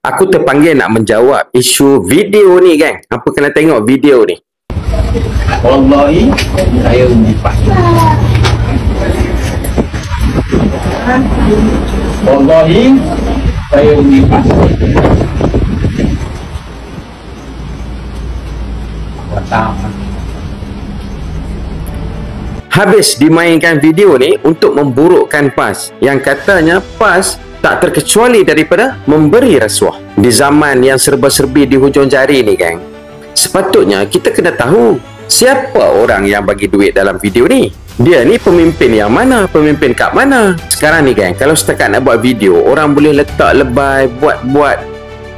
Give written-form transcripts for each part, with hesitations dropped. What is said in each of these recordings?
Aku terpanggil nak menjawab isu video ni, geng. Apa kena tengok video ni? Wallahi saya undi PAS. Wallahi saya undi PAS. Habis dimainkan video ni untuk memburukkan PAS, yang katanya PAS tak terkecuali daripada memberi rasuah. Di zaman yang serba-serbi di hujung jari ni, geng, sepatutnya kita kena tahu siapa orang yang bagi duit dalam video ni. Dia ni pemimpin yang mana, pemimpin kat mana. Sekarang ni, geng, kalau setakat nak buat video, orang boleh letak lebay, buat-buat,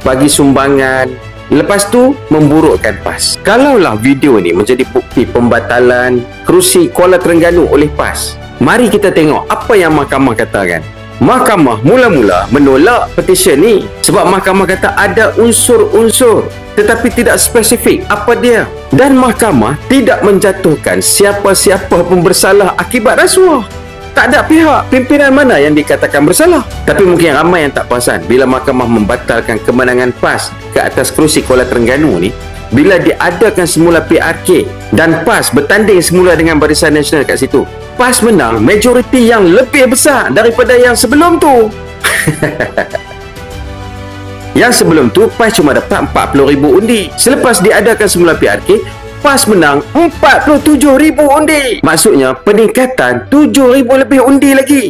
bagi sumbangan, lepas tu memburukkan PAS. Kalaulah video ni menjadi bukti pembatalan kerusi Kuala Terengganu oleh PAS, mari kita tengok apa yang mahkamah katakan. Mahkamah mula-mula menolak petisyen ni sebab mahkamah kata ada unsur-unsur tetapi tidak spesifik apa dia, dan mahkamah tidak menjatuhkan siapa-siapa pun bersalah akibat rasuah. Tak ada pihak pimpinan mana yang dikatakan bersalah. Tapi mungkin ramai yang tak perasan bila mahkamah membatalkan kemenangan PAS ke atas kerusi Kuala Terengganu ni, bila diadakan semula PRK dan PAS bertanding semula dengan Barisan Nasional kat situ. PAS menang majoriti yang lebih besar daripada yang sebelum tu. Yang sebelum tu PAS cuma dapat 40,000 undi. Selepas diadakan semula PRK, PAS menang 47,000 undi. Maksudnya peningkatan 7,000 lebih undi lagi.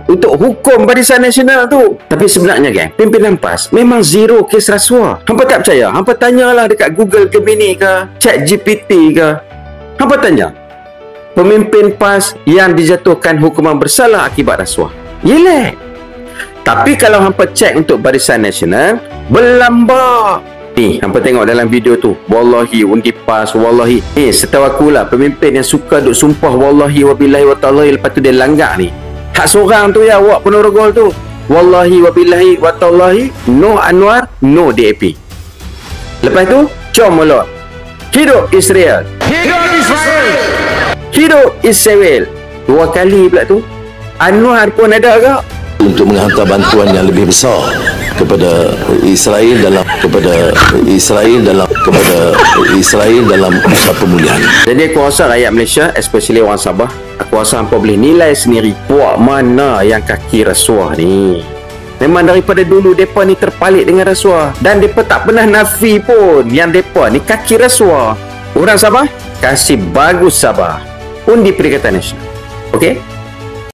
Untuk hukum Barisan Nasional tu. Tapi sebenarnya, geng, pimpinan PAS memang zero kes rasuah. Hampa tak percaya? Hampa tanyalah dekat Google Gemini ke, ChatGPT ke. Hampa tanya pemimpin PAS yang dijatuhkan hukuman bersalah akibat rasuah. Yelah. Tapi kalau hampa cek untuk Barisan Nasional, berlambak. Ni, hampa tengok dalam video tu. Wallahi undi PAS, wallahi. Setahu akulah, pemimpin yang suka duk sumpah wallahi wabillahi wa ta'ala lepas tu dia langgar ni, hak seorang tu ya, awak Ponorogo tu. Wallahi wabillahi wa ta'ala, no Anwar, no DAP. Lepas tu, jom mulut. Hidup Israel. Hidup Israel. Hidup Israel. 2 kali pula tu. Anwar pun ada agak untuk menghantar bantuan yang lebih besar kepada Israel dalam usaha pemulihan. Jadi aku rasa rakyat Malaysia, especially orang Sabah, aku rasa hampa boleh nilai sendiri puak mana yang kaki rasuah ni. Memang daripada dulu mereka ni terpalit dengan rasuah, dan mereka tak pernah nafi pun yang mereka ni kaki rasuah. Orang Sabah, kasih bagus Sabah. Undi Perikatan Nasional. Okey?